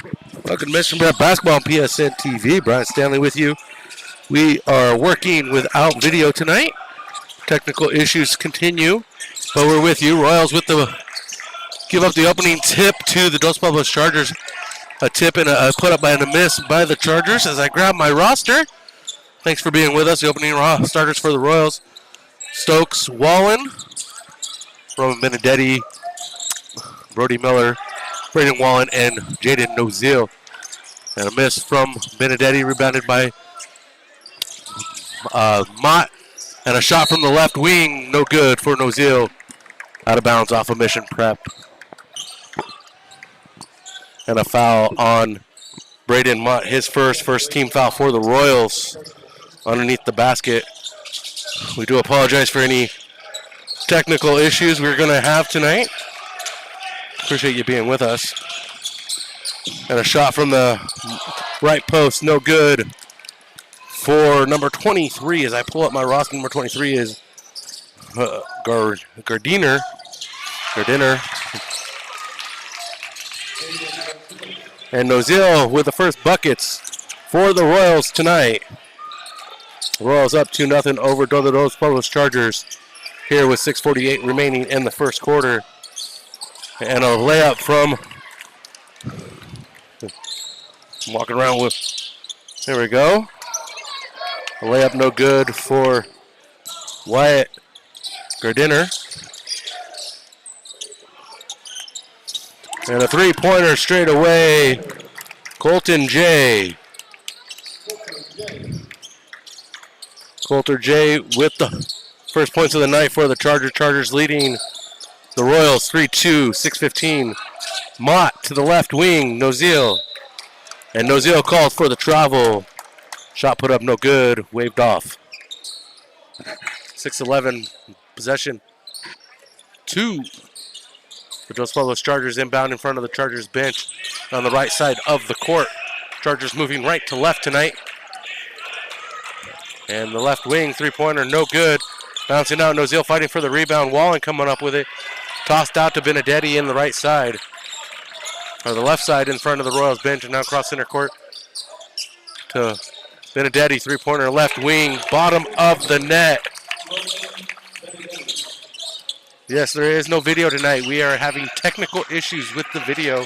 Welcome to Mission Prep Basketball on PSNtv. Brian Stanley with you. We are working without video tonight. Technical issues continue, but we're with you. Royals with the give up the opening tip to the Dos Pueblos Chargers. A tip and a put up and a miss by the Chargers as I grab my roster. Thanks for being with us. The opening starters for the Royals: Stokes, Wallen, Roman Benedetti, Brody Miller, Braden Wallen, and Jaden Nozil. And a miss from Benedetti, rebounded by Mott. And a shot from the left wing, no good for Nozil. Out of bounds off of Mission Prep. And a foul on Braden Mott, his first team foul for the Royals underneath the basket. We do apologize for any technical issues we're going to have tonight. Appreciate you being with us. And a shot from the right post, no good for number 23. As I pull up my roster, number 23 is Gardiner. And Nozil with the first buckets for the Royals tonight. The Royals up 2-0 over Dos Pueblos Chargers here with 6:48 remaining in the first quarter. And a layup from, I'm walking around with, there we go. A layup no good for Wyatt Gardiner. And a three-pointer straight away, Colton J. Colter J with the first points of the night for the Chargers. Chargers leading the Royals 3-2, 6:15. Mott to the left wing, Nozil. And Nozil called for the travel. Shot put up no good, waved off. 6-11 possession. Two. The Dos Pueblos Chargers inbound in front of the Chargers bench on the right side of the court. Chargers moving right to left tonight. And the left wing three-pointer, no good. Bouncing out, Nozil fighting for the rebound. Wallen coming up with it. Tossed out to Benedetti in the right side. Or the left side in front of the Royals bench, and now cross center court to Benedetti, three-pointer, left wing, bottom of the net. Yes, there is no video tonight. We are having technical issues with the video,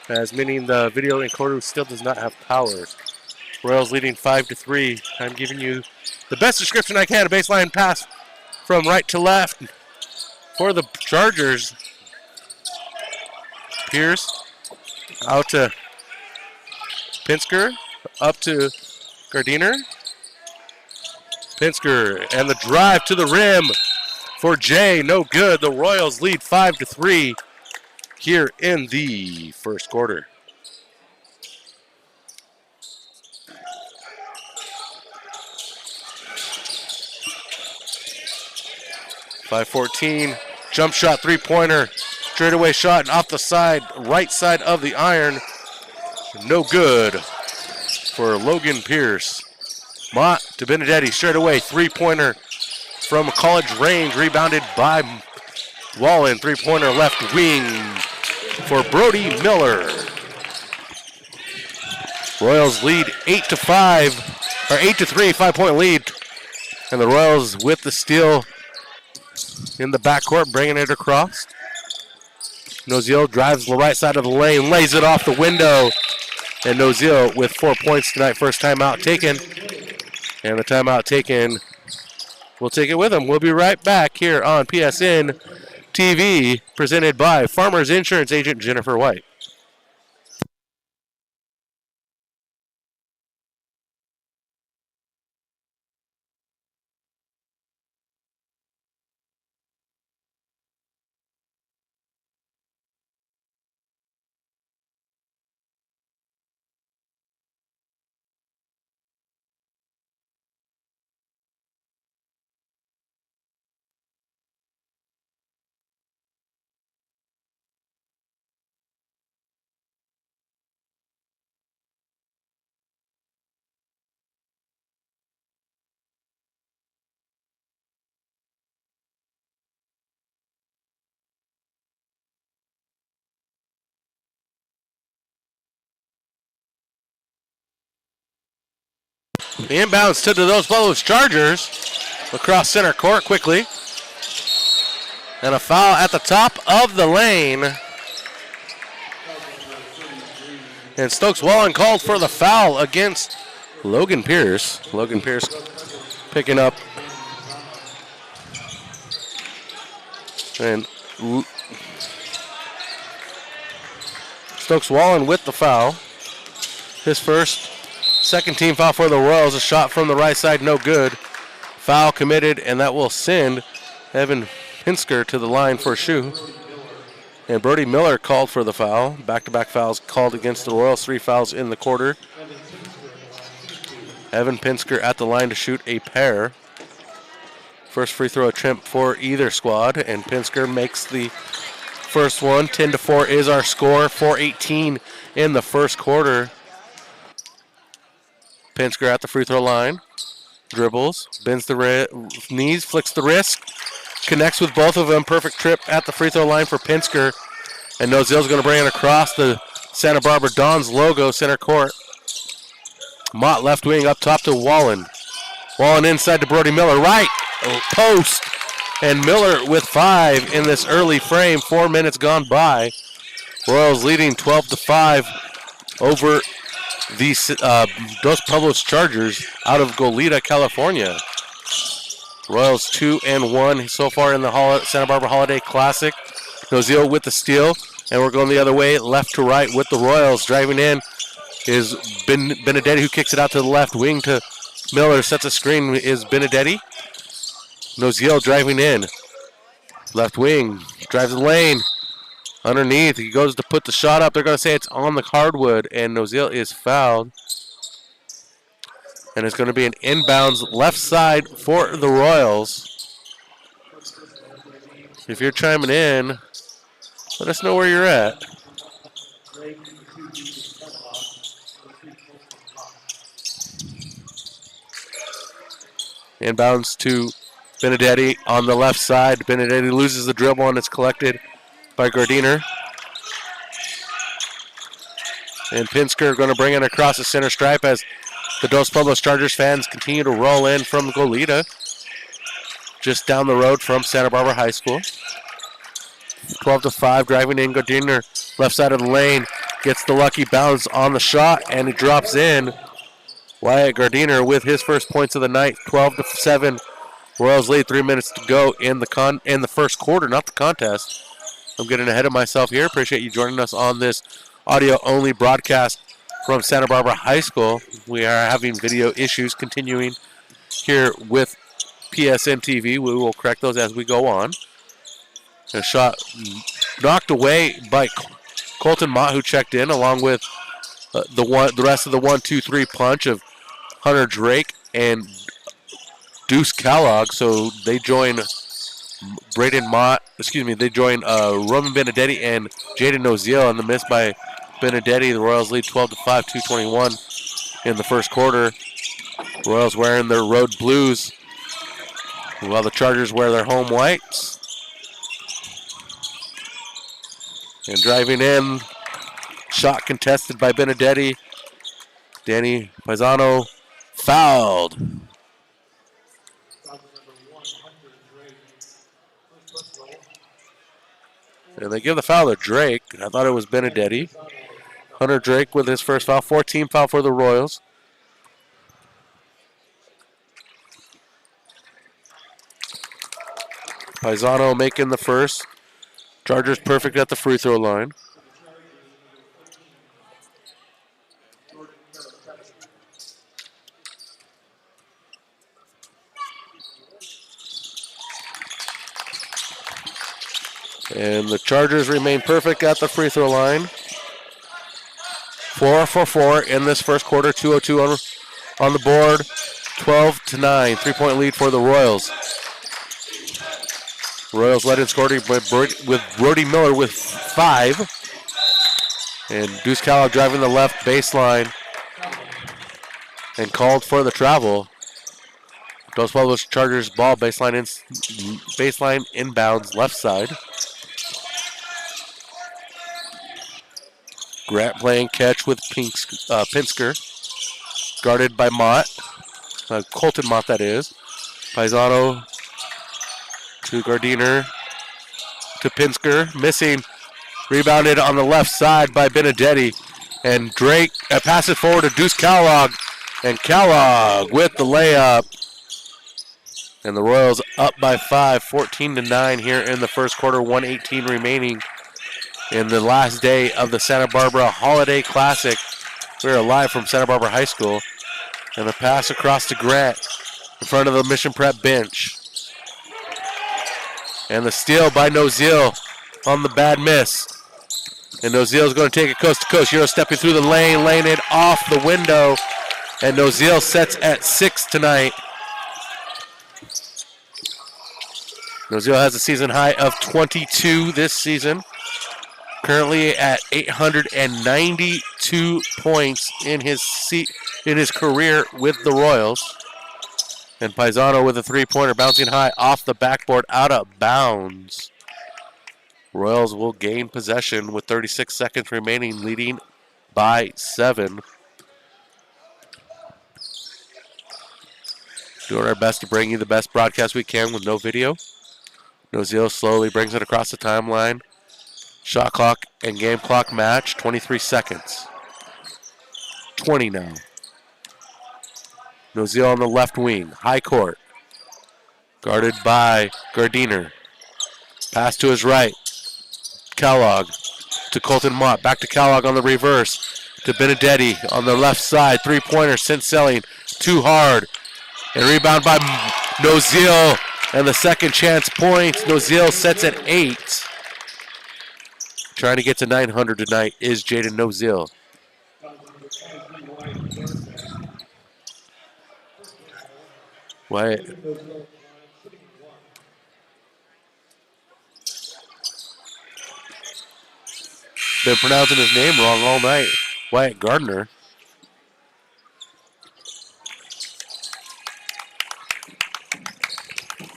as meaning the video encoder still does not have power. Royals leading 5-3. I'm giving you the best description I can. A baseline pass from right to left for the Chargers. Pierce out to Pinsker, up to Gardiner. Pinsker and the drive to the rim for Jay, no good. The Royals lead 5-3 here in the first quarter. .514, jump shot, three-pointer, straightaway shot off the side, right side of the iron. No good for Logan Pierce. Mott to Benedetti, straight away, three-pointer from college range, rebounded by Wallen, three-pointer left wing for Brody Miller. Royals lead 8-5, or 8-3, 5-point lead. And the Royals with the steal in the backcourt, bringing it across. Nozil drives the right side of the lane, lays it off the window. And Nozil with 4 points tonight, first timeout taken. And the timeout taken, we'll take it with him. We'll be right back here on PSN TV, presented by Farmers Insurance Agent Jennifer White. Inbounds to those Pueblos Chargers across center court quickly. And a foul at the top of the lane. And Stokes Wallen called for the foul against Logan Pierce. Logan Pierce picking up. And Stokes Wallen with the foul. His first, second team foul for the Royals. A shot from the right side, no good. Foul committed, and that will send Evan Pinsker to the line for a shoe. And Brody Miller called for the foul. Back-to-back fouls called against the Royals. 3 fouls in the quarter. Evan Pinsker at the line to shoot a pair. First free throw attempt for either squad, and Pinsker makes the first one. 10-4 is our score. 4:18 in the first quarter. Pinsker at the free throw line. Dribbles, bends the knees, flicks the wrist, connects with both of them. Perfect trip at the free throw line for Pinsker. And Noziel's going to bring it across the Santa Barbara Dons logo, center court. Mott left wing up top to Wallen. Wallen inside to Brody Miller, right post. And Miller with 5 in this early frame. 4 minutes gone by. Royals leading 12-5 over the Dos Pueblos Chargers out of Goleta, California. Royals 2-1 so far in the Santa Barbara Holiday Classic. Noziel with the steal, and we're going the other way, left to right with the Royals. Driving in is Benedetti, who kicks it out to the left wing to Miller. Sets a screen is Benedetti. Noziel driving in. Left wing, drives the lane. Underneath, he goes to put the shot up. They're going to say it's on the hardwood, and Noziel is fouled. And it's going to be an inbounds left side for the Royals. If you're chiming in, let us know where you're at. Inbounds to Benedetti on the left side. Benedetti loses the dribble, and it's collected by Gardiner. And Pinsker going to bring it across the center stripe as the Dos Pueblos Chargers fans continue to roll in from Goleta, just down the road from Santa Barbara High School. 12-5, driving in. Gardiner, left side of the lane, gets the lucky bounce on the shot, and it drops in. Wyatt Gardiner with his first points of the night. 12-7. Royals lead. 3 minutes to go in the first quarter, not the contest. I'm getting ahead of myself here. Appreciate you joining us on this audio-only broadcast from Santa Barbara High School. We are having video issues continuing here with PSNtv. We will correct those as we go on. A shot knocked away by Colton Mott, who checked in, along with the rest of the 1-2-3 punch of Hunter Drake and Deuce Kellogg. So they join they join Roman Benedetti and Jaden Noziel on the miss by Benedetti. The Royals lead 12-5, 2:21 in the first quarter. Royals wearing their road blues while the Chargers wear their home whites. And driving in, shot contested by Benedetti. Danny Paisano fouled. And they give the foul to Drake. I thought it was Benedetti. Hunter Drake with his first foul. 14 foul for the Royals. Paisano making the first. Chargers perfect at the free throw line. And the Chargers remain perfect at the free throw line. 4 for 4 in this first quarter. 2:02 on the board. 12-9. 3-point lead for the Royals. Royals led in scoring with Brody Miller with 5. And Deuce Kellogg driving the left baseline and called for the travel. Dos Pueblos Chargers ball baseline inbounds left side. Grant playing catch with Pinsker. Guarded by Mott. Colton Mott, that is. Paisano to Gardiner to Pinsker. Missing. Rebounded on the left side by Benedetti. And Drake passes forward to Deuce Kellogg. And Kellogg with the layup. And the Royals up by 5, 14-9 here in the first quarter, 1:18 remaining in the last day of the Santa Barbara Holiday Classic. We're live from Santa Barbara High School. And the pass across to Grant in front of the Mission Prep bench. And the steal by Nozil on the bad miss. And Nozil is going to take it coast to coast. Euro stepping through the lane, laying it off the window. And Nozil sets at 6 tonight. Nozil has a season high of 22 this season. Currently at 892 points in his career with the Royals. And Paisano with a three-pointer bouncing high off the backboard out of bounds. Royals will gain possession with 36 seconds remaining, leading by 7. Doing our best to bring you the best broadcast we can with no video. Nozil slowly brings it across the timeline. Shot clock and game clock match, 23 seconds. 20 now. Nozil on the left wing, high court. Guarded by Gardiner. Pass to his right. Kellogg to Colton Mott. Back to Kellogg on the reverse. To Benedetti on the left side. Three-pointer, selling too hard. And rebound by Nozil. And the second chance point. Nozil sets at 8. Trying to get to 900 tonight is Jaden Nozil. Wyatt. Been pronouncing his name wrong all night. Wyatt Gardner.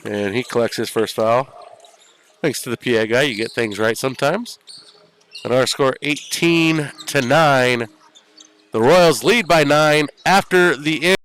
And he collects his first foul. Thanks to the PA guy, you get things right sometimes. And our score 18-9. The Royals lead by 9 after the end.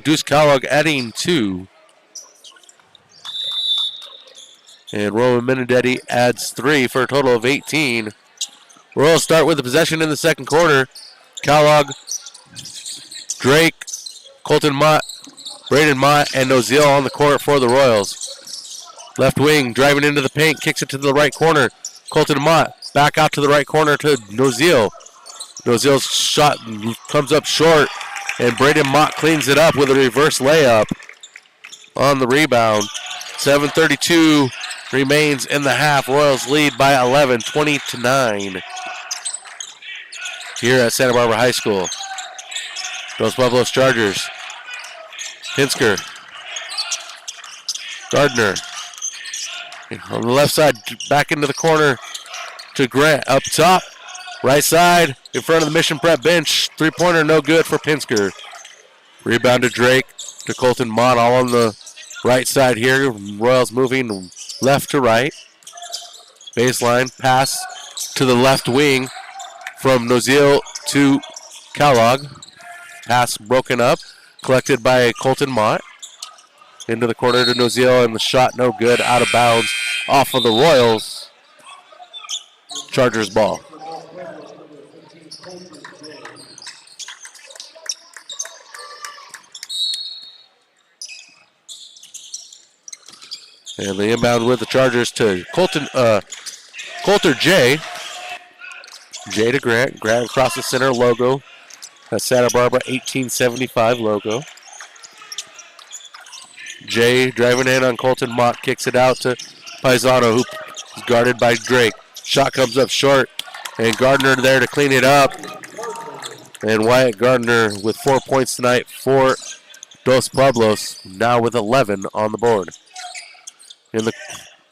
Deuce Kellogg adding 2. And Roman Benedetti adds 3 for a total of 18. Royals start with the possession in the second quarter. Kellogg, Drake, Colton Mott, Braden Mott, and Nozil on the court for the Royals. Left wing, driving into the paint, kicks it to the right corner. Colton Mott back out to the right corner to Nozil. Nozil's shot comes up short. And Braden Mott cleans it up with a reverse layup on the rebound. 7:32 remains in the half. Royals lead by 11, 20-9 here at Santa Barbara High School. Those Pueblos Chargers. Pinsker. Gardner. On the left side, back into the corner to Grant. Up top, right side, in front of the Mission Prep bench. Three-pointer, no good for Pinsker. Rebound to Drake, to Colton Mott, all on the right side here. Royals moving left to right. Baseline, pass to the left wing from Nozil to Kellogg. Pass broken up, collected by Colton Mott. Into the corner to Noziel, and the shot no good, out of bounds, off of the Royals. Chargers ball. And the inbound with the Chargers to Coulter J. J to Grant. Grant across the center logo. That's Santa Barbara 1875 logo. J driving in on Colton Mott, kicks it out to Paisano, who's guarded by Drake. Shot comes up short, and Gardner there to clean it up. And Wyatt Gardner with 4 points tonight for Dos Pueblos, now with 11 on the board. In the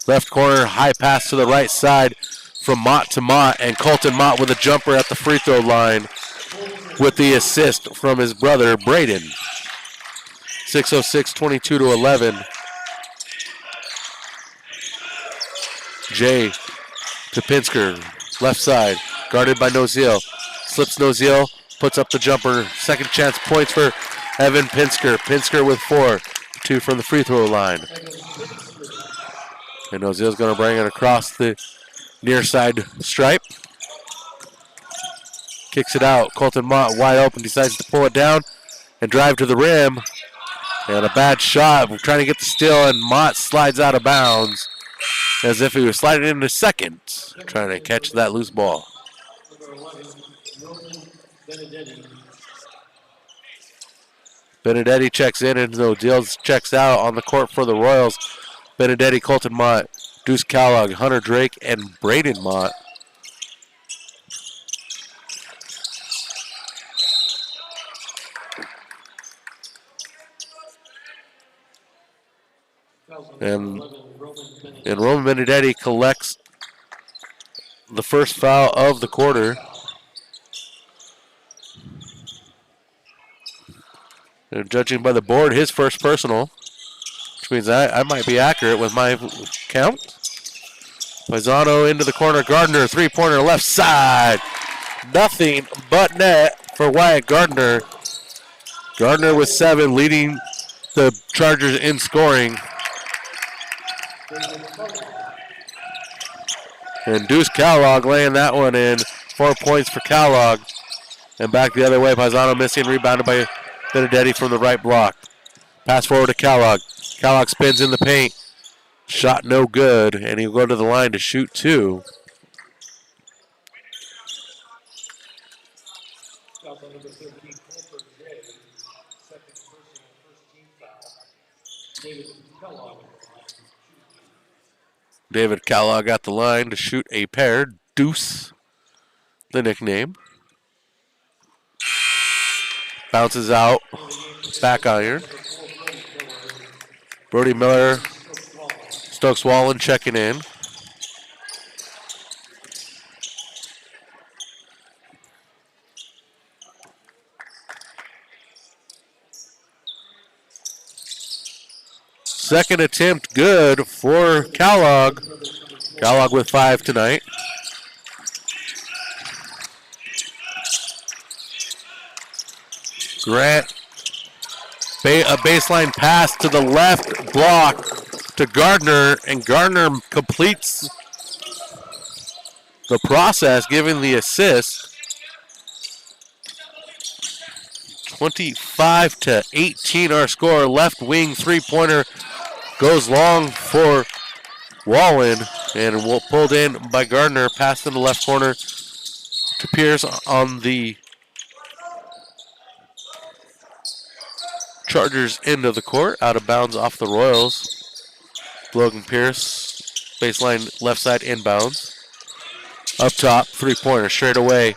left corner, high pass to the right side from Mott to Mott, and Colton Mott with a jumper at the free throw line with the assist from his brother, Braden. 6:06, 22-11. Jay to Pinsker, left side, guarded by Noziel. Slips Noziel, puts up the jumper. Second chance points for Evan Pinsker. Pinsker with 4, 2 from the free throw line. And Noziel's going to bring it across the near side stripe. Kicks it out. Colton Mott wide open, decides to pull it down and drive to the rim. And a bad shot. We're trying to get the steal, and Mott slides out of bounds as if he was sliding into second, trying to catch that loose ball. Benedetti checks in, and Noziel checks out on the court for the Royals. Benedetti, Colton Mott, Deuce Kellogg, Hunter Drake, and Braden Mott. And Roman Benedetti collects the first foul of the quarter. And judging by the board, his first personal, which means I might be accurate with my count. Paisano into the corner. Gardner, three-pointer left side. Nothing but net for Wyatt Gardner. Gardner with 7, leading the Chargers in scoring. And Deuce Kellogg laying that one in. 4 points for Kellogg. And back the other way, Paisano missing, rebounded by Benedetti from the right block. Pass forward to Kellogg. Kellogg spins in the paint. Shot no good, and he'll go to the line to shoot 2. David Kellogg got the line to shoot a pair. Deuce, the nickname. Bounces out. Back iron. Brody Miller, Stokes Wallen checking in. Second attempt good for Kellogg. Kellogg with 5 tonight. Grant, a baseline pass to the left block to Gardner, and Gardner completes the process, giving the assist. 25-18 our score. Left wing three-pointer goes long for Wallen, and pulled in by Gardner. Pass in the left corner to Pierce on the Chargers end of the court. Out of bounds off the Royals. Logan Pierce, baseline left side inbounds. Up top, three-pointer straight away.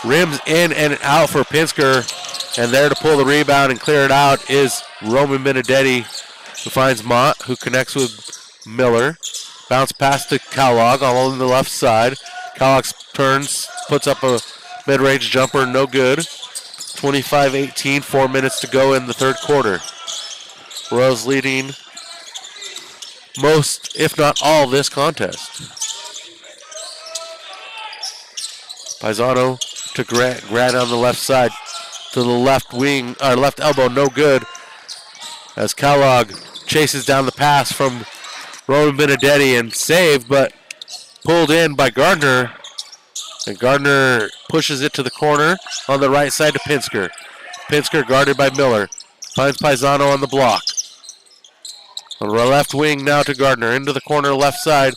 Rims in and out for Pinsker. And there to pull the rebound and clear it out is Roman Benedetti, who finds Mott, who connects with Miller. Bounce pass to Kellogg all on the left side. Kellogg turns, puts up a mid-range jumper, no good. 25-18, 4 minutes to go in the third quarter. Royals leading most, if not all, this contest. Paisano to Grant on the left side. to the left wing, or left elbow, no good. As Kellogg chases down the pass from Roman Benedetti and saved, but pulled in by Gardner. And Gardner pushes it to the corner on the right side to Pinsker. Pinsker guarded by Miller. Finds Paisano on the block. On the left wing now to Gardner. Into the corner left side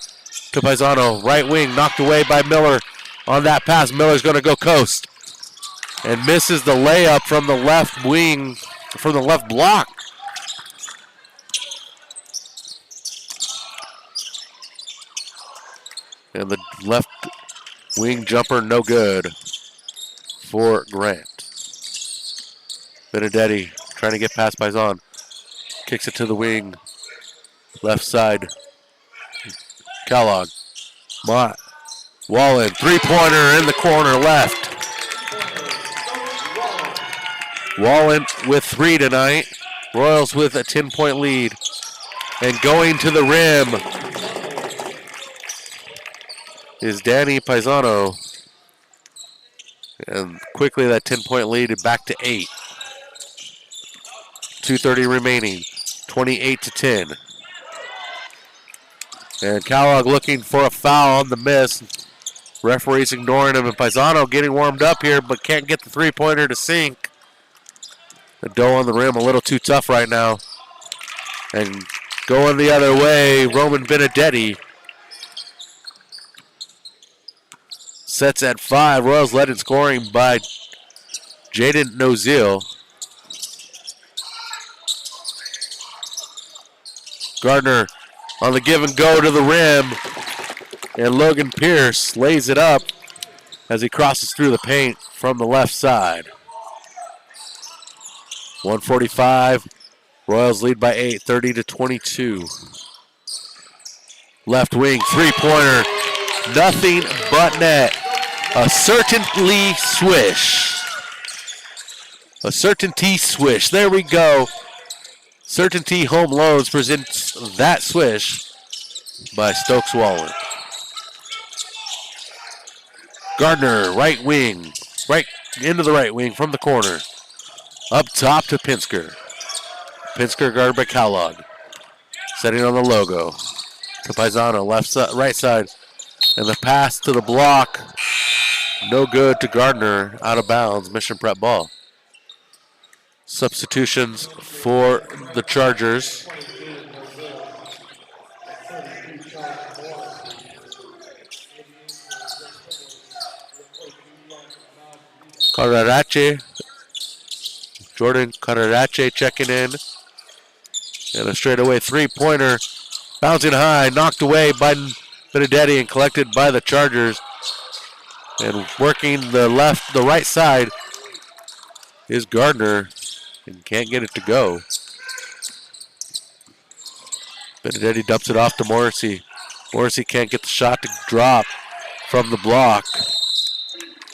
to Paisano. Right wing knocked away by Miller. On that pass, Miller's going to go coast. And misses the layup from the left wing, from the left block. And the left wing jumper, no good for Grant. Benedetti trying to get past Paisan. Kicks it to the wing. Left side. Kellogg. Mott. Wallen. Three-pointer in the corner left. Wallen with 3 tonight. Royals with a 10-point lead. And going to the rim is Danny Paisano. And quickly that 10-point lead is back to 8. 2:30 remaining. 28-10. And Kellogg looking for a foul on the miss. Referee's ignoring him, and Paisano getting warmed up here, but can't get the three-pointer to sink. The dough on the rim a little too tough right now. And going the other way, Roman Benedetti sets at 5. Royals led in scoring by Jaden Nozil. Gardner on the give and go to the rim. And Logan Pierce lays it up as he crosses through the paint from the left side. 1:45. Royals lead by 8, 30-22. Left wing, three-pointer. Nothing but net. A certainty swish. A certainty swish. There we go. Certainty Home Loans presents that swish by Stokes Wallen. Gardner, right wing. Right into the right wing from the corner. Up top to Pinsker. Pinsker guarded by Kellogg. Setting on the logo. To Paisano, left side, right side. And the pass to the block. No good to Gardner. Out of bounds. Mission prep ball. Substitutions for the Chargers. Cararache. Jordan Cararache checking in. And a straightaway three-pointer. Bouncing high. Knocked away by Benedetti and collected by the Chargers. And working the right side is Gardner. And can't get it to go. Benedetti dumps it off to Morrissey. Morrissey can't get the shot to drop from the block.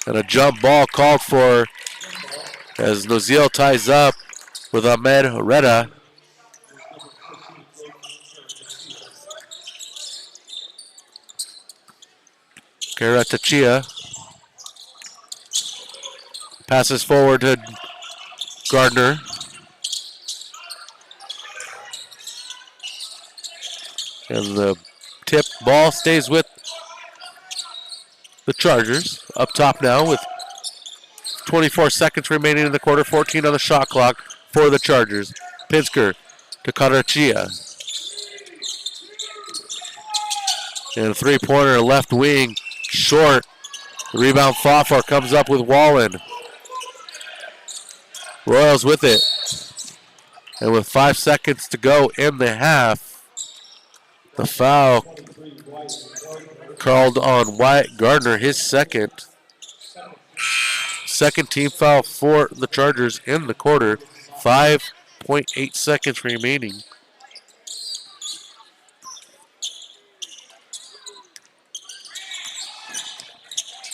And a jump ball called for as Nozil ties up with Ahmed Reda. Karatachia passes forward to Gardner. And the tip ball stays with the Chargers. Up top now with 24 seconds remaining in the quarter. 14 on the shot clock for the Chargers. Pinsker to Carachia. And a three-pointer left wing. Short. The rebound fought for comes up with Wallen. Royals with it. And with 5 seconds to go in the half, the foul called on Wyatt Gardner, his second team foul for the Chargers in the quarter. 5.8 seconds remaining.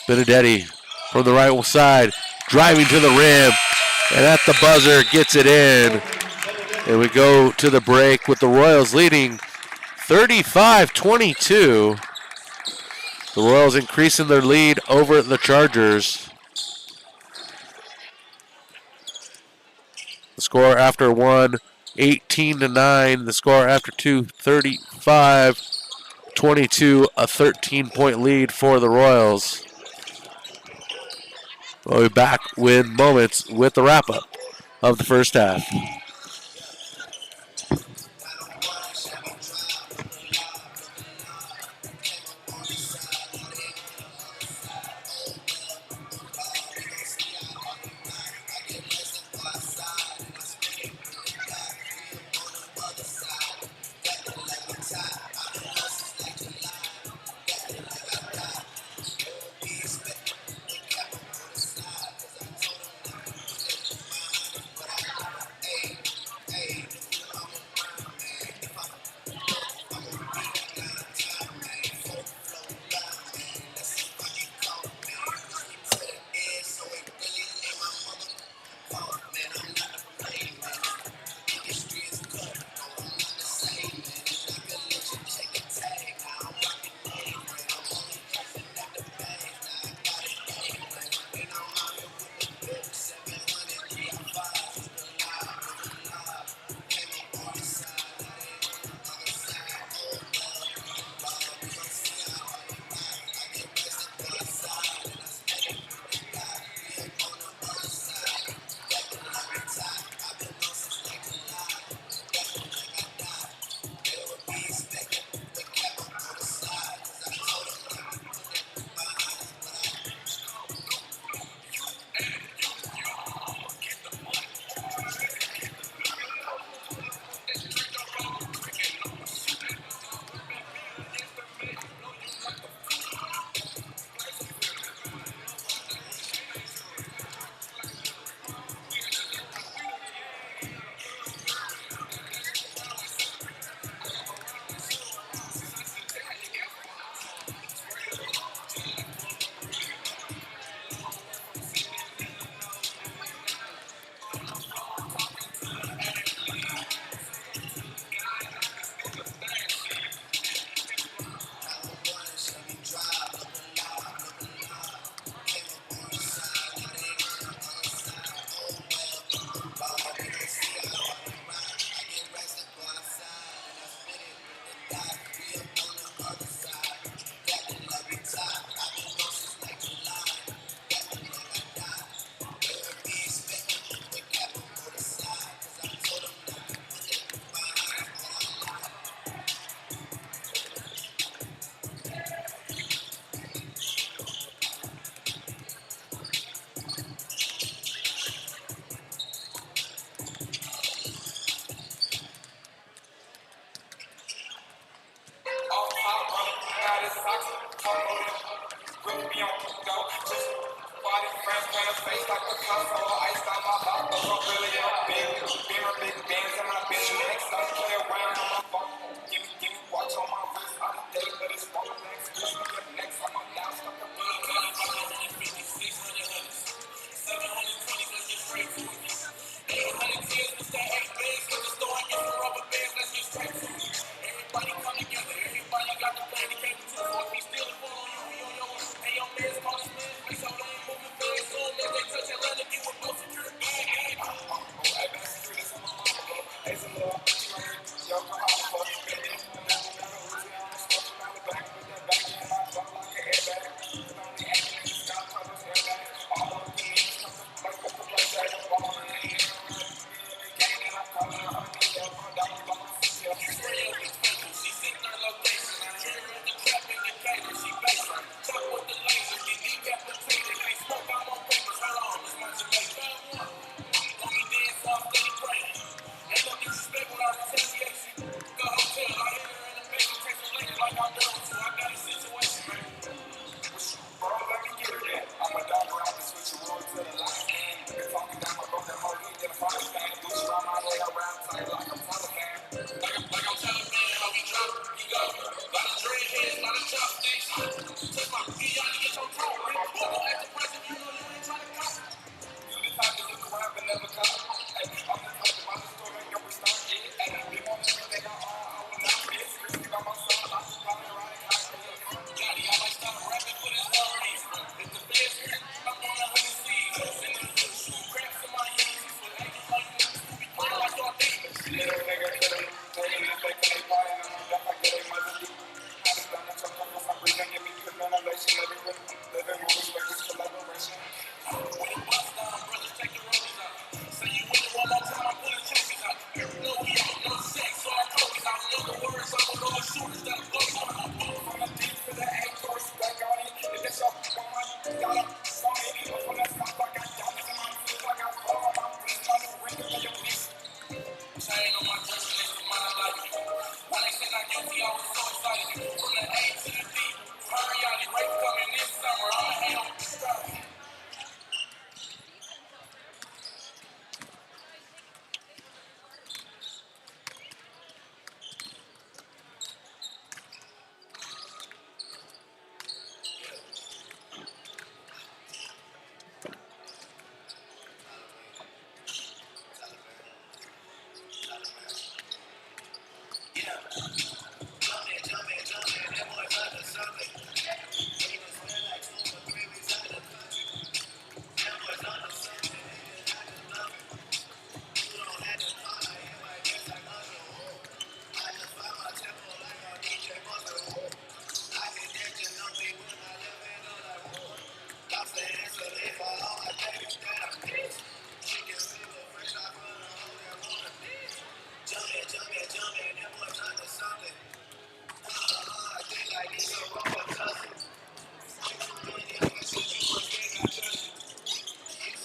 Benedetti from the right side, driving to the rim, and at the buzzer gets it in. And we go to the break with the Royals leading 35-22. The Royals increasing their lead over the Chargers. The score after one, 18-9. The score after two, 35-22. A 13-point lead for the Royals. We'll be back in moments with the wrap-up of the first half.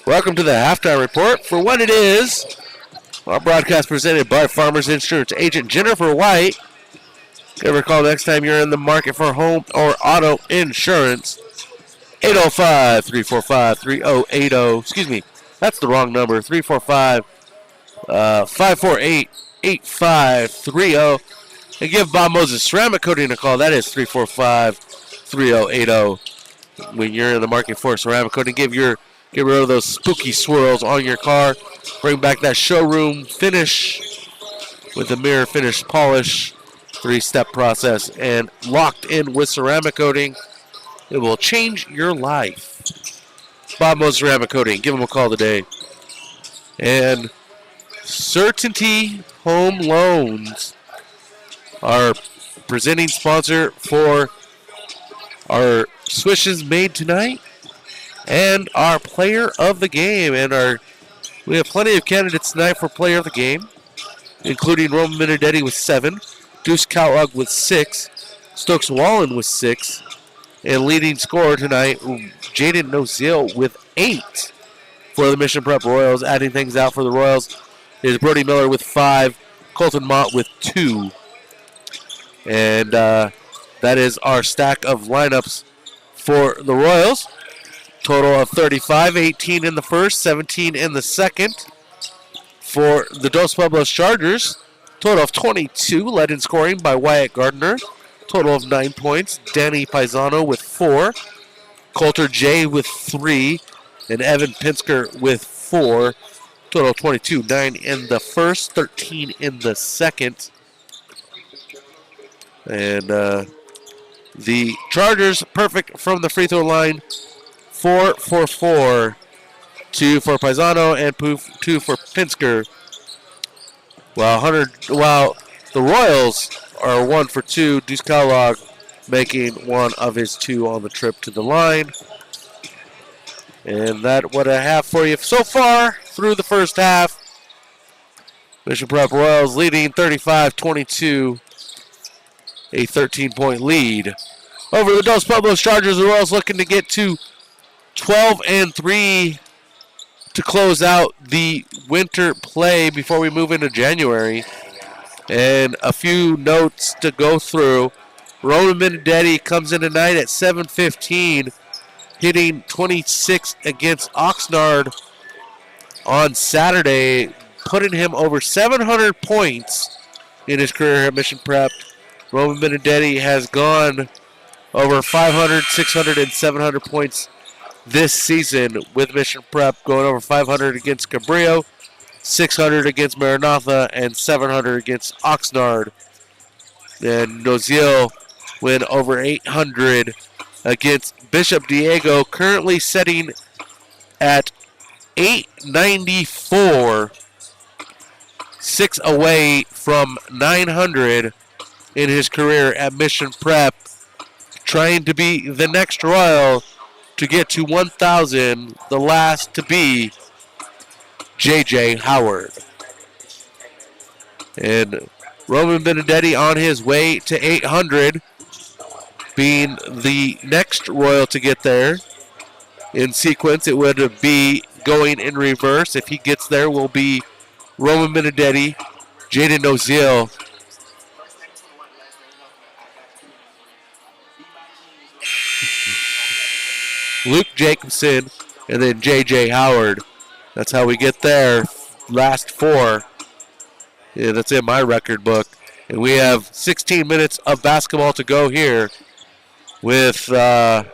Welcome to the halftime report for what it is. Our broadcast presented by Farmers Insurance Agent Jennifer White. Give her a call next time you're in the market for home or auto insurance. 805-345-3080. Excuse me, that's the wrong number. 345-548-8530. And give Bob Moses Ceramic Coating a call. That is 345-3080. When you're in the market for ceramic coating, get rid of those spooky swirls on your car. Bring back that showroom finish with a mirror finish polish. 3-step process and locked in with ceramic coating. It will change your life. Bob Moses Ceramic Coating. Give them a call today. And Certainty Home Loans, our presenting sponsor for our swishes made tonight and our player of the game. And we have plenty of candidates tonight for player of the game, including Roman Benedetti with 7, Deuce Kellogg with 6, Stokes Wallen with 6, and leading scorer tonight, Jaden Noziel with 8 for the Mission Prep Royals. Adding things out for the Royals is Brody Miller with 5, Colton Mott with 2. And that is our stack of lineups for the Royals. Total of 35, 18 in the first, 17 in the second. For the Dos Pueblos Chargers, total of 22, led in scoring by Wyatt Gardner. Total of 9 points. Danny Paisano with 4. Coulter J with 3. And Evan Pinsker with 4. Total of 22. 9 in the first, 13 in the second. And the Chargers perfect from the free throw line. 4 for 4. 2 for Paisano and 2 for Pinsker. While the Royals are 1 for 2. Deuce Kellogg making 1 of his 2 on the trip to the line. And that's what I have for you so far through the first half. Mission Prep Royals leading 35-22. A 13-point lead over the Dos Pueblos Chargers. The Royals looking to get to 12-3 to close out the winter play before we move into January. And a few notes to go through. Roman Benedetti comes in tonight at 7:15, hitting 26 against Oxnard on Saturday, putting him over 700 points in his career at Mission Prep. Roman Benedetti has gone over 500, 600, and 700 points this season with Mission Prep, going over 500 against Cabrillo, 600 against Maranatha, and 700 against Oxnard. And Noziel went over 800 against Bishop Diego, currently setting at 894, 6 away from 900 in his career at Mission Prep, trying to be the next Royal to get to 1,000, the last to be J.J. Howard. And Roman Benedetti on his way to 800, being the next Royal to get there. In sequence, it would be going in reverse. If he gets there, will be Roman Benedetti, Jaden Noziel, Luke Jacobson, and then J.J. Howard. That's how we get there. Last 4. Yeah, that's in my record book. And we have 16 minutes of basketball to go here with the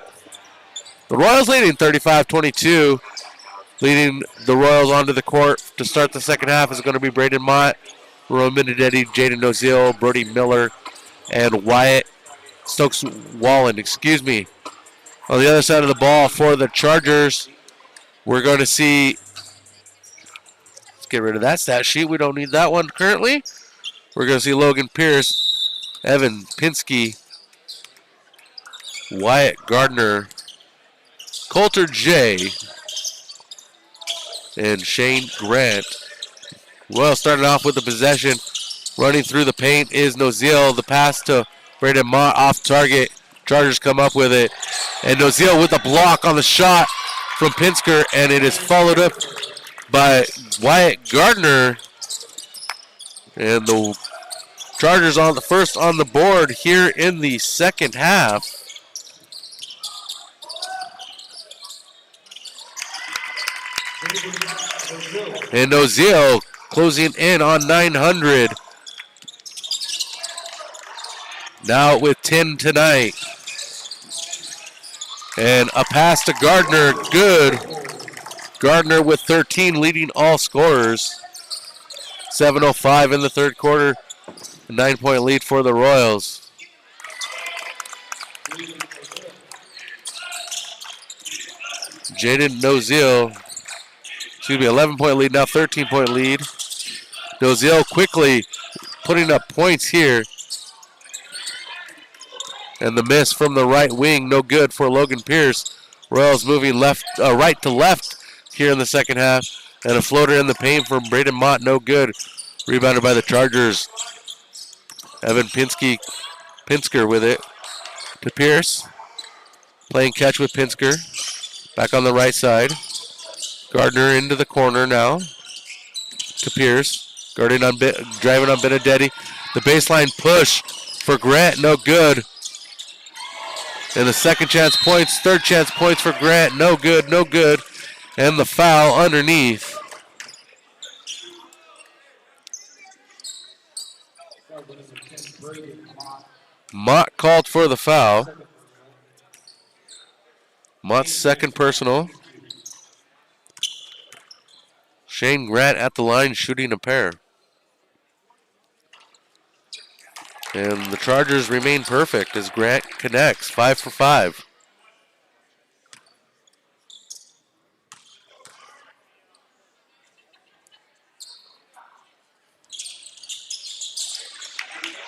Royals leading 35-22. Leading the Royals onto the court to start the second half is going to be Braden Mott, Roman Benedetti, Jaden Noziel, Brody Miller, and Wyatt Stokes Wallen. On the other side of the ball for the Chargers, we're going to see, let's get rid of that stat sheet. We don't need that one currently. We're going to see Logan Pierce, Evan Pinsky, Wyatt Gardner, Coulter J, and Shane Grant. Well, starting off with the possession, running through the paint is Noziel. The pass to Braden Mott off target. Chargers come up with it. And Noziel with a block on the shot from Pinsker, and it is followed up by Wyatt Gardner. And the Chargers on the first on the board here in the second half. And Oziel closing in on 900. Now with 10 tonight. And a pass to Gardner, good. Gardner with 13 leading all scorers. 7:05 in the third quarter. A 9-point lead for the Royals. Jaden Noziel, 11-point lead, now 13-point lead. Noziel quickly putting up points here. And the miss from the right wing, no good for Logan Pierce. Royals moving right to left here in the second half. And a floater in the paint from Braden Mott, no good. Rebounded by the Chargers. Evan Pinsker with it to Pierce. Playing catch with Pinsker. Back on the right side. Gardner into the corner now to Pierce. Driving on Benedetti. The baseline push for Grant, no good. And the second chance points, third chance points for Grant, no good, no good. And the foul underneath. Mott called for the foul. Mott's second personal. Shane Grant at the line shooting a pair. And the Chargers remain perfect as Grant connects, 5 for 5.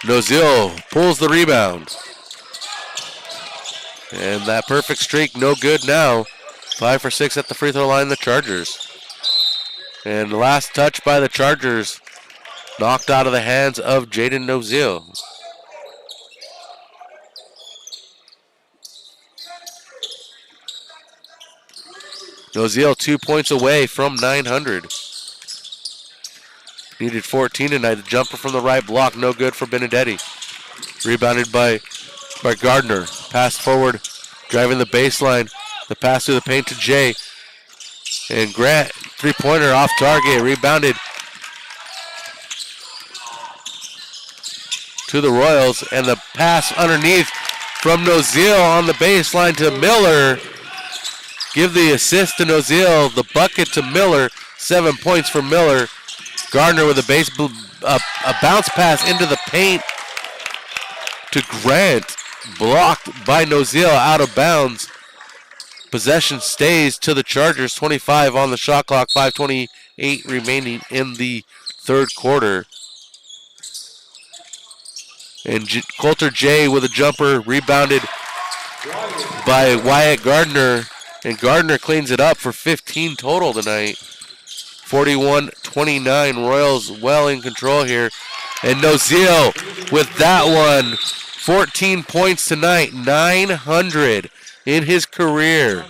Noziel pulls the rebound. And that perfect streak, no good now. 5 for 6 at the free throw line, the Chargers. And the last touch by the Chargers, knocked out of the hands of Jaden Noziel. Noziel 2 points away from 900. Needed 14 tonight. The jumper from the right block, no good for Benedetti. Rebounded by Gardner. Pass forward, driving the baseline. The pass through the paint to Jay. And Grant, three-pointer off target. Rebounded to the Royals. And the pass underneath from Noziel on the baseline to Miller. Give the assist to Noziel, the bucket to Miller. 7 points for Miller. Gardner with a bounce pass into the paint to Grant. Blocked by Noziel, out of bounds. Possession stays to the Chargers. 25 on the shot clock. 5:28 remaining in the third quarter. And Coulter J with a jumper, rebounded by Wyatt Gardner. And Gardner cleans it up for 15 total tonight. 41-29. Royals well in control here. And Noziel with that one. 14 points tonight. 900 in his career.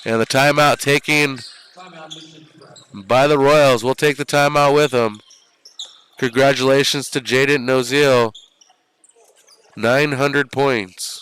And the timeout taken by the Royals. We'll take the timeout with them. Congratulations to Jaden Noziel. 900 points.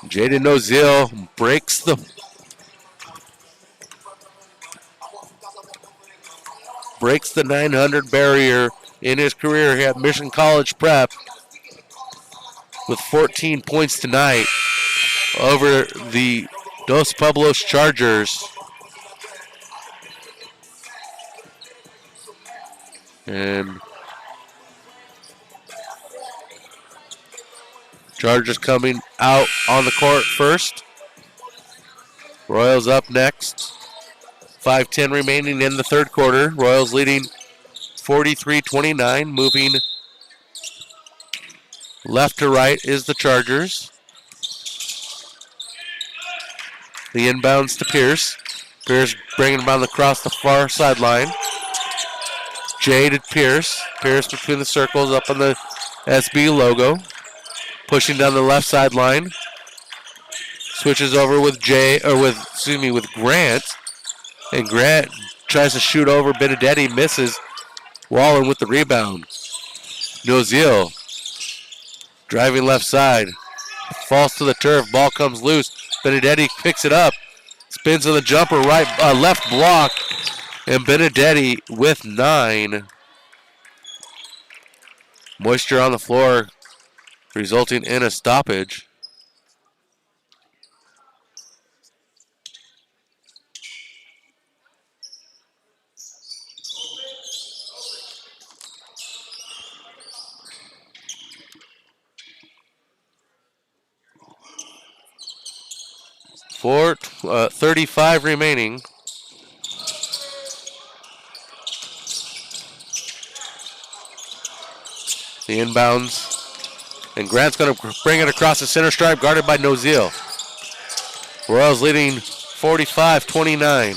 Jaden Noziel breaks the 900 barrier in his career here at Mission College Prep with 14 points tonight over the Dos Pueblos Chargers. And Chargers coming out on the court first Royals up next. 5:10 remaining in the third quarter. Royals leading 43-29. Moving left to right is the Chargers. The inbounds to Pierce. Pierce bringing him on across the far sideline. Jay to Pierce. Pierce between the circles up on the SB logo. Pushing down the left sideline. Switches over with with Grant. And Grant tries to shoot over Benedetti, misses. Wallen with the rebound. Noziel driving left side. Falls to the turf. Ball comes loose. Benedetti picks it up. Spins on the jumper, left block. And Benedetti with 9. Moisture on the floor, resulting in a stoppage. For 35 remaining. The inbounds. And Grant's going to bring it across the center stripe, guarded by Noziel. Royals leading 45-29.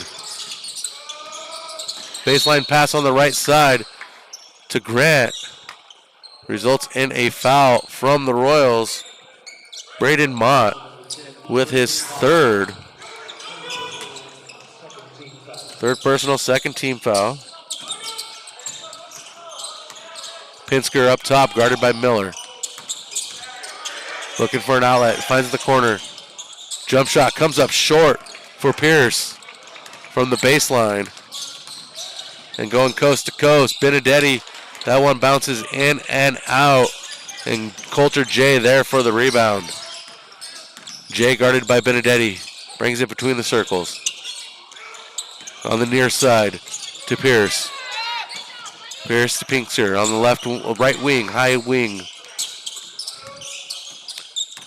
Baseline pass on the right side to Grant. Results in a foul from the Royals. Braden Mott with his third personal, second team foul. Pinsker up top, guarded by Miller. Looking for an outlet, finds the corner. Jump shot comes up short for Pierce from the baseline. And going coast to coast, Benedetti, that one bounces in and out. And Coulter J there for the rebound. J guarded by Benedetti, brings it between the circles. On the near side to Pierce. Pierce to Pinsker on the right wing, high wing.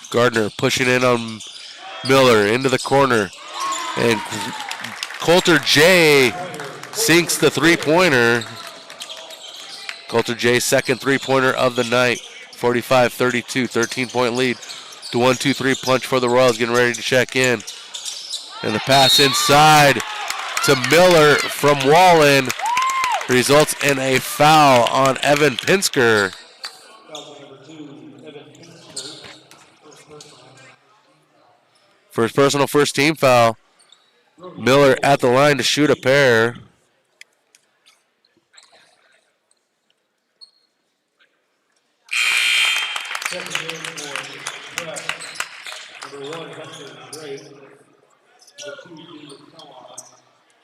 Gardner pushing in on Miller into the corner. And Coulter J sinks the three-pointer. Coulter J's second three-pointer of the night. 45-32, 13-point lead. The 1-2-3 punch for the Royals, getting ready to check in. And the pass inside to Miller from Wallen results in a foul on Evan Pinsker. First personal, first team foul. Miller at the line to shoot a pair.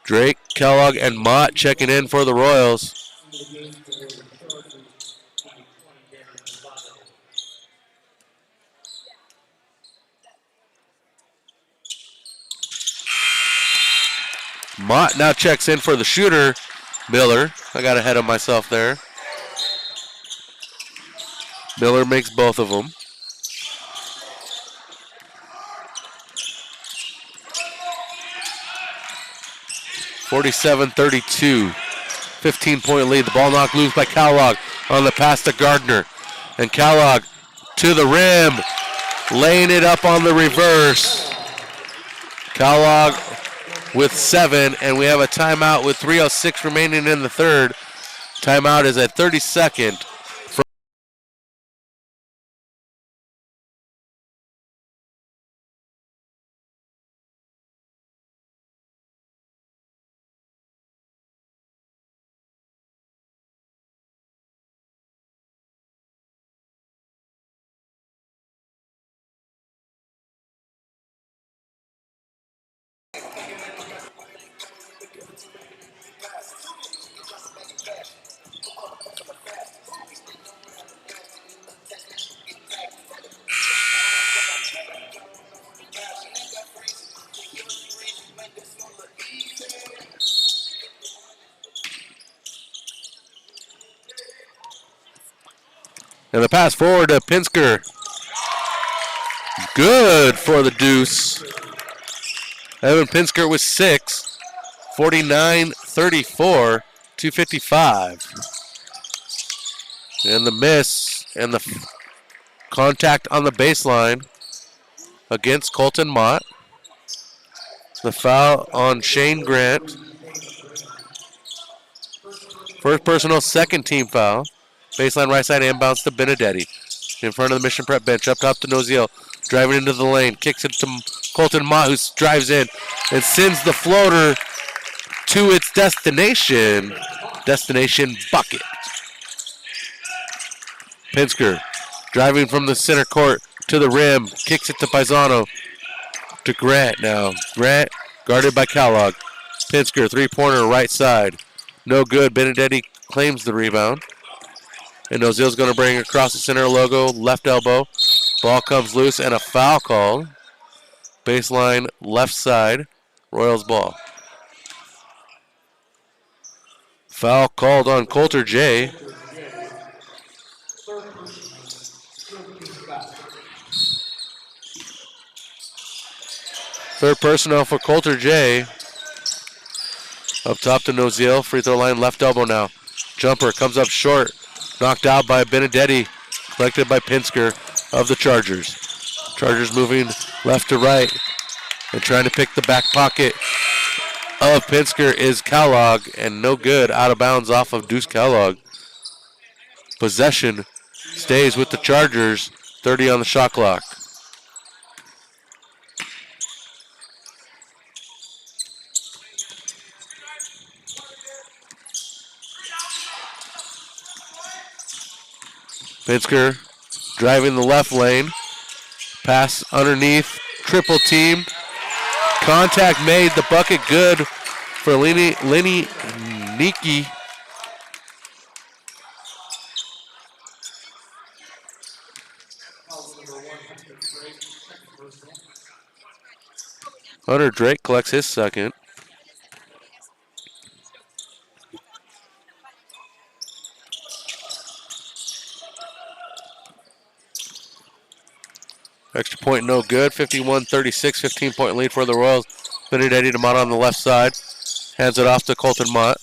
Drake, Kellogg, and Mott checking in for the Royals. Mott now checks in for the shooter, Miller. I got ahead of myself there. Miller makes both of them. (47-32). 15-point lead. The ball knocked loose by Kellogg on the pass to Gardner. And Kellogg to the rim, laying it up on the reverse. Kellogg with 7, and we have a timeout with 3:06 remaining in the third. Timeout is at 32nd. And the pass forward to Pinsker. Good for the deuce. Evan Pinsker with 6. 49-34, 2:55. And the miss and the contact on the baseline against Colton Mott. The foul on Shane Grant. First personal, second team foul. Baseline right side inbounds to Benedetti. In front of the Mission Prep bench, up top to Noziel. Driving into the lane, kicks it to Colton Mott, who drives in and sends the floater to its destination. Destination bucket. Pinsker driving from the center court to the rim, kicks it to Paisano. To Grant now. Grant guarded by Kellogg. Pinsker, three-pointer right side. No good. Benedetti claims the rebound. And Noziel's going to bring across the center logo, left elbow. Ball comes loose and a foul called. Baseline left side. Royals ball. Foul called on Coulter J. Third personnel for Coulter J. Up top to Noziel. Free throw line left elbow now. Jumper comes up short. Knocked out by Benedetti. Collected by Pinsker of the Chargers. Chargers moving left to right. And trying to pick the back pocket of Pinsker is Kellogg. And no good. Out of bounds off of Deuce Kellogg. Possession stays with the Chargers. 30 on the shot clock. Pinsker driving the left lane. Pass underneath. Triple team. Contact made. The bucket good for Lenny Niki. Hunter Drake collects his second. Extra point no good. 51-36, 15-point lead for the Royals. Benedetti to Mott on the left side. Hands it off to Colton Mott.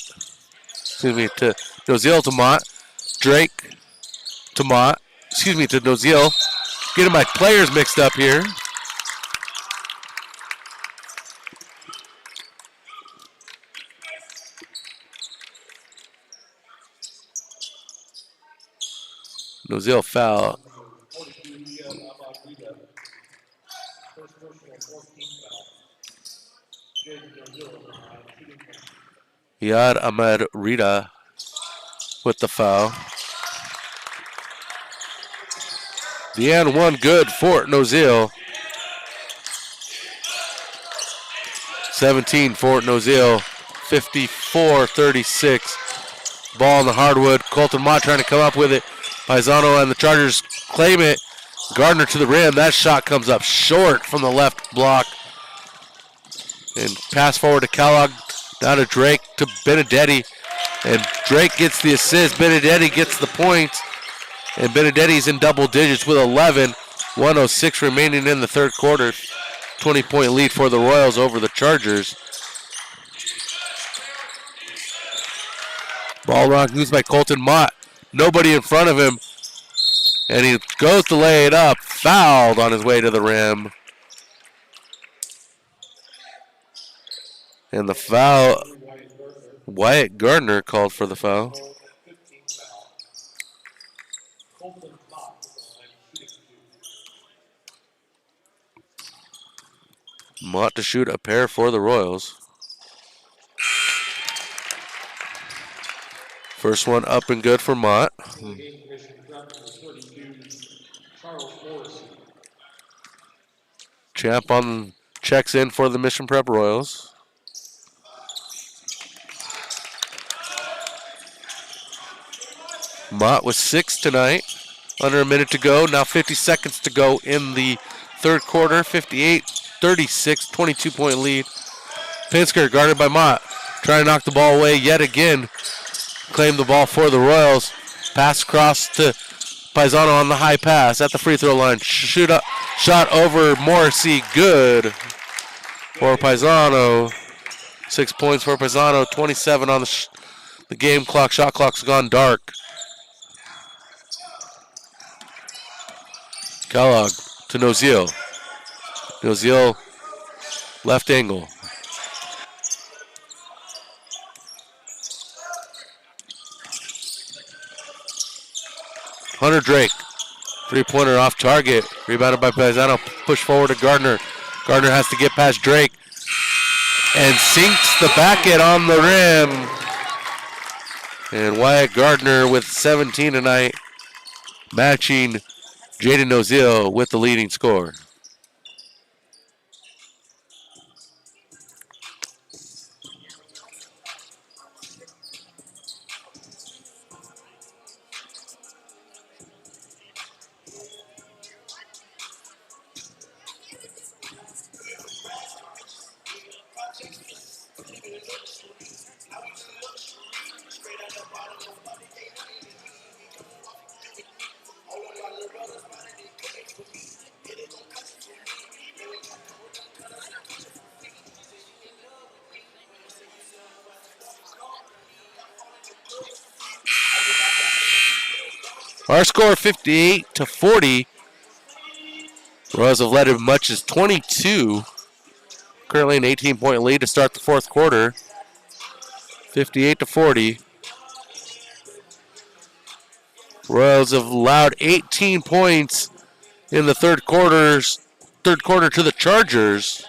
Excuse me, to Noziel to Mott. Drake to Mott. Excuse me, to Noziel. Getting my players mixed up here. Noziel foul. Yad Ahmed Rita with the foul. The and one good for Noziel. 17 for Noziel. 54-36. Ball on the hardwood. Colton Mott trying to come up with it. Paisano and the Chargers claim it. Gardner to the rim. That shot comes up short from the left block. And pass forward to Kellogg. Down to Drake to Benedetti. And Drake gets the assist. Benedetti gets the points. And Benedetti's in double digits with 11. 1:06 remaining in the third quarter. 20-point lead for the Royals over the Chargers. Ball rock used by Colton Mott. Nobody in front of him. And he goes to lay it up. Fouled on his way to the rim. And the foul, Wyatt Gardner called for the foul. Mott to shoot a pair for the Royals. First one up and good for Mott. Champ on checks in for the Mission Prep Royals. Mott with 6 tonight. Under a minute to go. Now 50 seconds to go in the third quarter. 58-36, 22-point lead. Pinsker guarded by Mott. Trying to knock the ball away yet again. Claim the ball for the Royals. Pass across to Paisano on the high pass at the free throw line. Shot over Morrissey. Good. for Paisano. 6 points for Paisano. 27 on the game clock. Shot clock's gone dark. Kellogg to Noziel. Noziel, left angle. Hunter Drake, three-pointer off target. Rebounded by Paisano. Push forward to Gardner. Gardner has to get past Drake and sinks the bucket on the rim. And Wyatt Gardner with 17 tonight, matching Jaden Noziel with the leading score. Our score 58-40. Royals have led as much as 22. Currently an 18-point lead to start the fourth quarter. 58-40. Royals have allowed 18 points in the third quarter to the Chargers,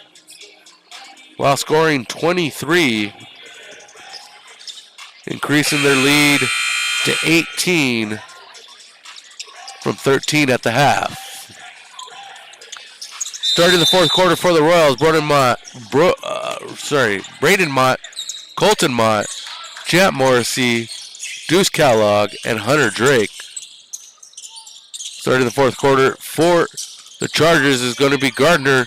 while scoring 23, increasing their lead to 18 from 13 at the half. Starting the fourth quarter for the Royals, Braden Mott, Colton Mott, Champ Morrissey, Deuce Kellogg, and Hunter Drake. Starting the fourth quarter for the Chargers is going to be Gardner,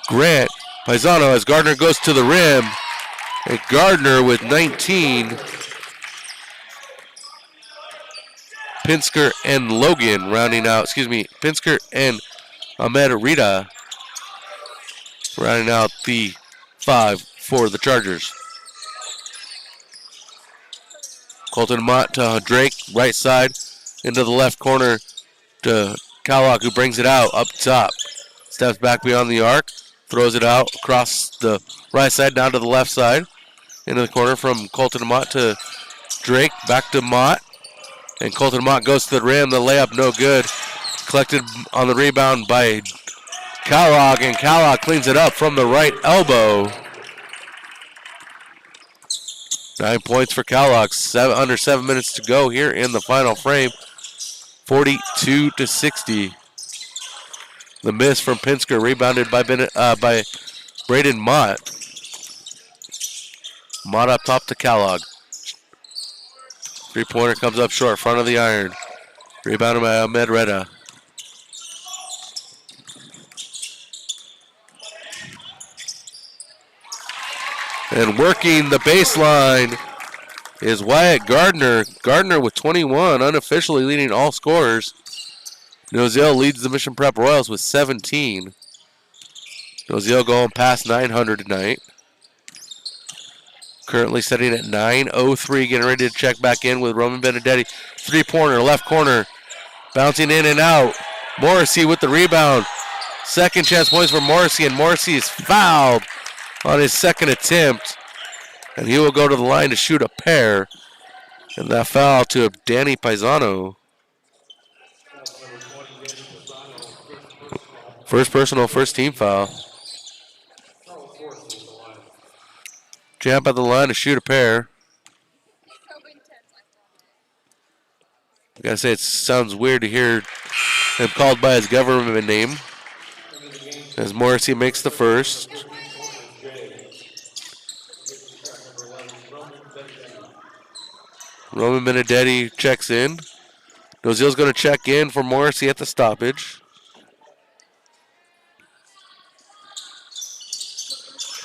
Grant, Paisano as Gardner goes to the rim. And Gardner with 19. Pinsker and Logan Pinsker and Ahmed Rita rounding out the 5 for the Chargers. Colton Mott to Drake, right side, into the left corner to Kellogg, who brings it out up top. Steps back beyond the arc, throws it out across the right side down to the left side. Into the corner from Colton Mott to Drake, back to Mott. And Colton Mott goes to the rim. The layup no good. Collected on the rebound by Kellogg, and Kellogg cleans it up from the right elbow. 9 points for Kellogg. Under 7 minutes to go here in the final frame. 42-60. The miss from Pinsker, rebounded by Braden Mott. Mott up top to Kellogg. Three-pointer comes up short, front of the iron. Rebounded by Ahmed Reda. And working the baseline is Wyatt Gardner. Gardner with 21, unofficially leading all scorers. Noziel leads the Mission Prep Royals with 17. Noziel going past 900 tonight. Currently sitting at 9:03, getting ready to check back in with Roman Benedetti. Three-pointer, left corner, bouncing in and out. Morrissey with the rebound. Second chance points for Morrissey, and Morrissey is fouled on his second attempt. And he will go to the line to shoot a pair. And that foul to Danny Paisano. First personal, first team foul. Jump at the line to shoot a pair. I gotta say, it sounds weird to hear him called by his government name, as Morrissey makes the first. Roman Benedetti checks in. Noziel's going to check in for Morrissey at the stoppage.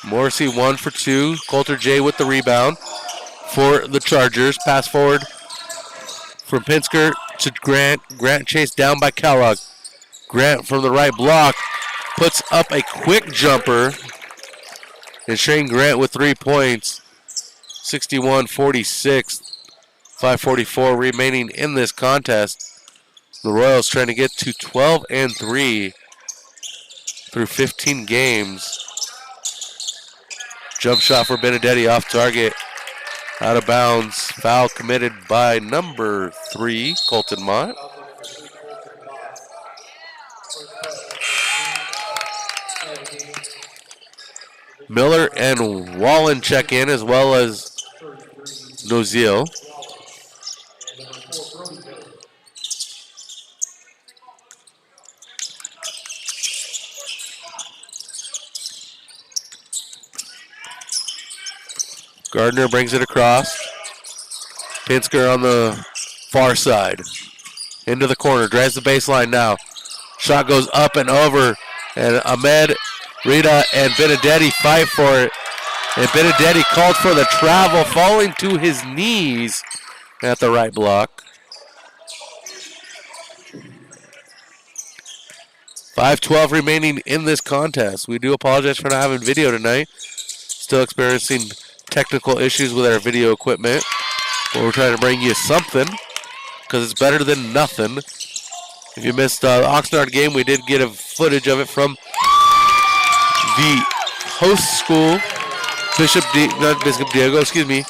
Morrissey 1 for 2. Coulter J with the rebound for the Chargers. Pass forward from Pinsker to Grant. Grant chased down by Kellogg. Grant from the right block puts up a quick jumper. And Shane Grant with 3 points. 61-46. 5:44 remaining in this contest. The Royals trying to get to 12-3 through 15 games. Jump shot for Benedetti off target. Out of bounds. Foul committed by number 3, Colton Mott. Miller and Wallen check in, as well as Noziel. Gardner brings it across. Pinsker on the far side. Into the corner. Drives the baseline now. Shot goes up and over. And Ahmed, Rita, and Benedetti fight for it. And Benedetti called for the travel, falling to his knees at the right block. 5:12 remaining in this contest. We do apologize for not having video tonight. Still experiencing technical issues with our video equipment. But we're trying to bring you something because it's better than nothing. If you missed the Oxnard game, we did get a footage of it from the host school, not Bishop Diego, excuse me.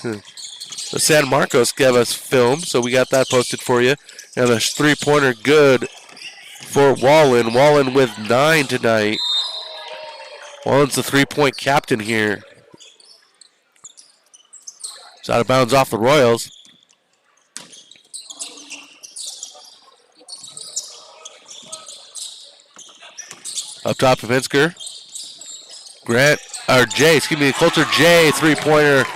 The San Marcos gave us film, so we got that posted for you. And a three-pointer good for Wallen. Wallen with 9 tonight. Wallen's the three-point captain here. It's out of bounds off the Royals. Up top of Pinsker. Coulter J, three-pointer.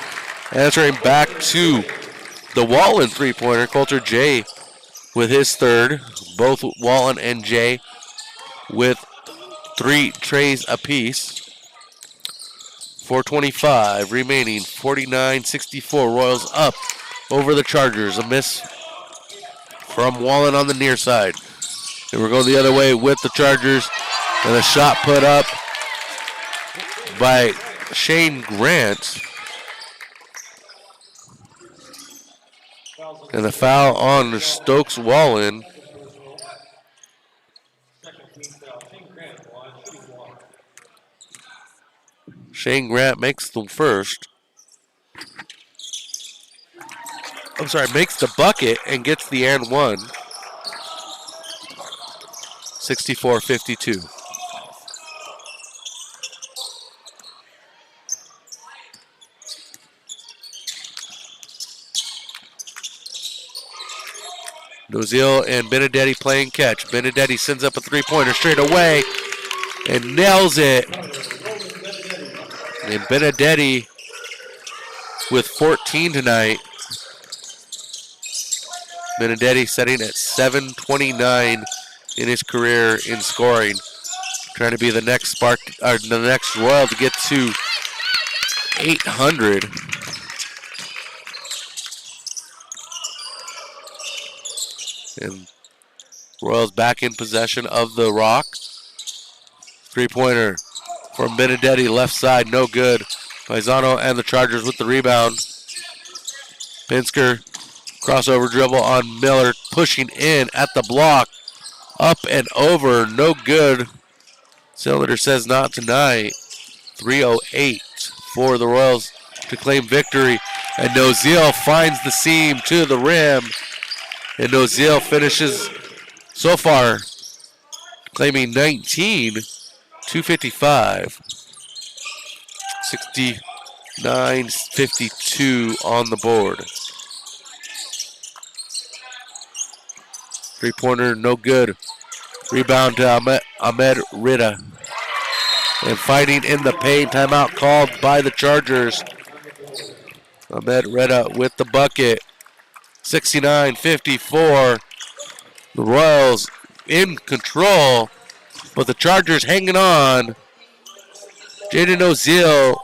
Answering back to the Wallen three-pointer. Coulter J with his third. Both Wallen and J with 3 trays apiece. 4:25 remaining. 49-64. Royals up over the Chargers. A miss from Wallen on the near side. And we're going the other way with the Chargers. And a shot put up by Shane Grant. And a foul on Stokes Wallen. Shane Grant makes the first. Makes the bucket and gets the and one. 64-52. Noziel and Benedetti playing catch. Benedetti sends up a three-pointer straight away and nails it. And Benedetti with 14 tonight. Benedetti setting at 729 in his career in scoring. Trying to be the next the next Royal to get to 800. And Royals back in possession of the rock. Three-pointer from Benedetti, left side, no good. Paisano and the Chargers with the rebound. Pinsker, crossover dribble on Miller, pushing in at the block. Up and over, no good. Cylinder says not tonight. 3:08 for the Royals to claim victory. And Noziel finds the seam to the rim. And Noziel finishes so far claiming 19, 255. 69-52 on the board. Three-pointer, no good. Rebound to Ahmed Rida. And fighting in the paint. Timeout called by the Chargers. Ahmed Rida with the bucket. 69-54. The Royals in control, but the Chargers hanging on. Jaden Noziel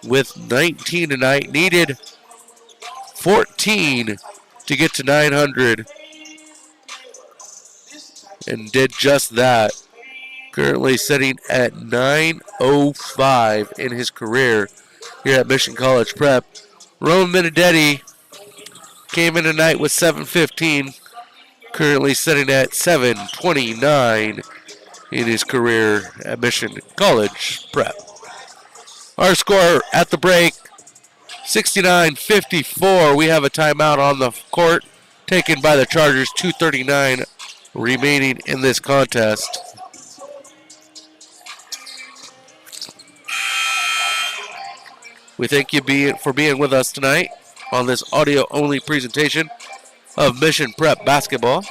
with 19 tonight. Needed 14 to get to 900. And did just that. Currently sitting at 9.05 in his career here at Mission College Prep. Roman Benedetti came in tonight with 7.15. Currently sitting at 7.29 in his career at Mission College Prep. Our score at the break, 69-54. We have a timeout on the court taken by the Chargers. 2:39 remaining in this contest. We thank you for being with us tonight on this audio-only presentation of Mission Prep basketball.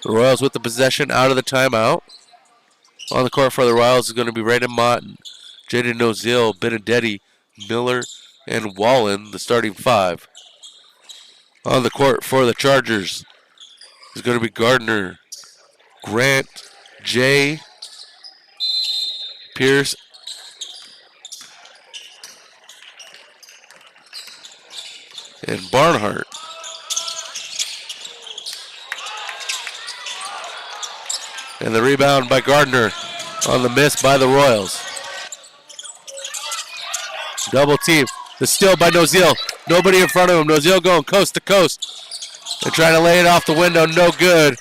The Royals with the possession out of the timeout. On the court for the Royals is going to be Raiden Mott, Jaden Nozil, Benedetti, Miller, and Wallen, the starting five. On the court for the Chargers is going to be Gardner, Grant, Jay, Pierce, and Barnhart. And the rebound by Gardner on the miss by the Royals. Double team. The steal by Nozil. Nobody in front of him. Nozil going coast to coast. And trying to lay it off the window. No good.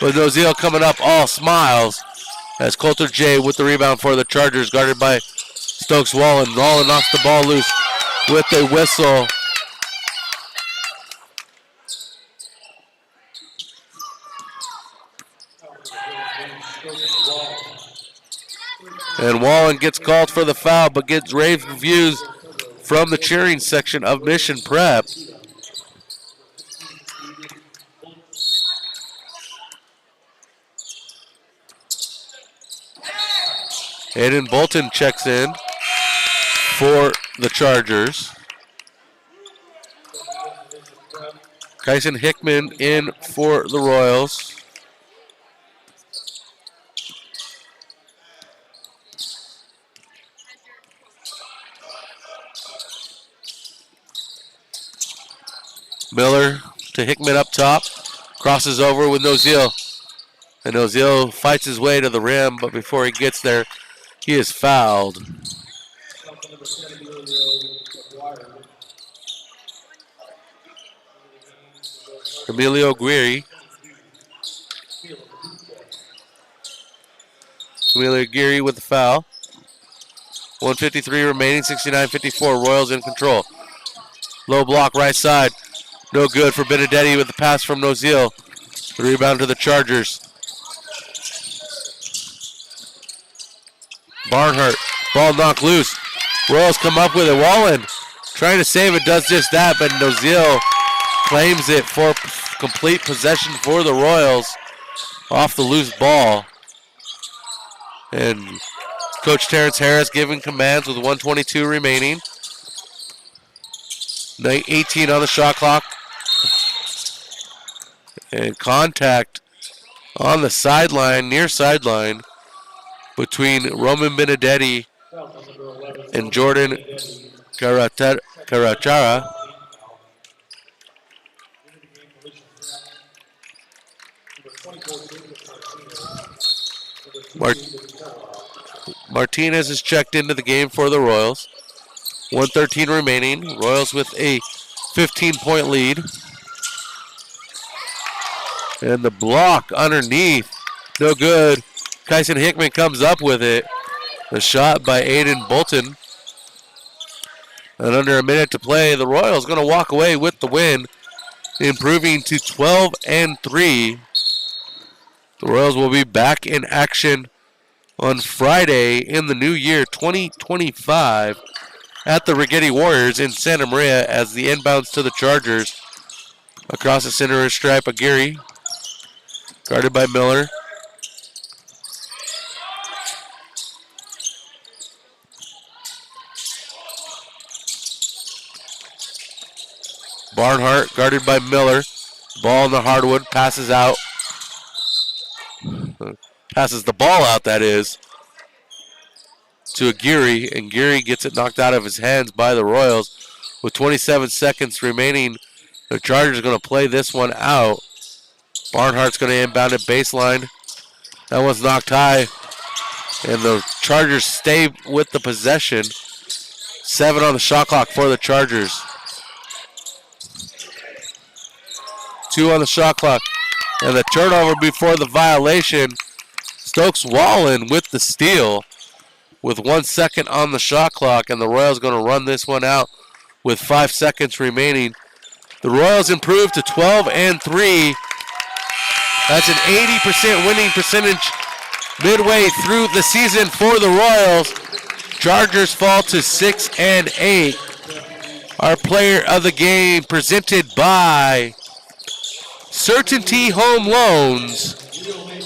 But Nozil coming up all smiles. As Coulter J with the rebound for the Chargers. Guarded by Stokes Wallen. Wallen knocks the ball loose with a whistle. And Wallen gets called for the foul, but gets rave reviews from the cheering section of Mission Prep. Aiden Bolton checks in for the Chargers. Kyson Hickman in for the Royals. Miller to Hickman up top. Crosses over with Nozil. And Nozil fights his way to the rim, but before he gets there, he is fouled. Emilio Guiri. Emilio Guiri with the foul. 1:53 remaining, 69-54. Royals in control. Low block right side. No good for Benedetti with the pass from Nozil. The rebound to the Chargers. Barnhart. Ball knocked loose. Royals come up with it. Wallen trying to save it, does just that, but Nozil claims it for complete possession for the Royals off the loose ball. And Coach Terrence Harris giving commands with 1:22 remaining. 18 on the shot clock. And contact on the sideline, near sideline, between Roman Benedetti and Jordan Carachara. Martinez is checked into the game for the Royals. 1:13 remaining. Royals with a 15-point lead. And the block underneath, no good. Kyson Hickman comes up with it. The shot by Aiden Bolton. And under a minute to play, the Royals going to walk away with the win, improving to 12-3. The Royals will be back in action on Friday in the new year 2025 at the Rigetti Warriors in Santa Maria as the inbounds to the Chargers. Across the center stripe, Aguirre, guarded by Miller. Barnhart, guarded by Miller. Ball in the hardwood, passes out. Passes the ball out, that is. to Aguirre, and Aguirre gets it knocked out of his hands by the Royals. With 27 seconds remaining, the Chargers are going to play this one out. Barnhart's going to inbound it baseline. That one's knocked high, and the Chargers stay with the possession. 7 on the shot clock for the Chargers. 2 on the shot clock, and the turnover before the violation. Stokes Wallen with the steal with 1 second on the shot clock, and the Royals going to run this one out with 5 seconds remaining. The Royals improved to 12-3. That's an 80% winning percentage midway through the season for the Royals. Chargers fall to 6-8. Our player of the game presented by Certainty Home Loans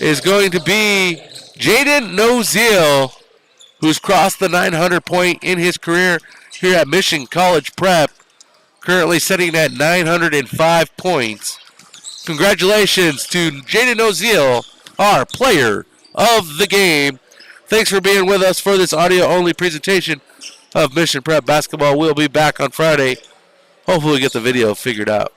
is going to be Jaden Noziel, who's crossed the 900 point in his career here at Mission College Prep, currently sitting at 905 points. Congratulations to Jaden Noziel, our player of the game. Thanks for being with us for this audio-only presentation of Mission Prep Basketball. We'll be back on Friday. Hopefully we get the video figured out.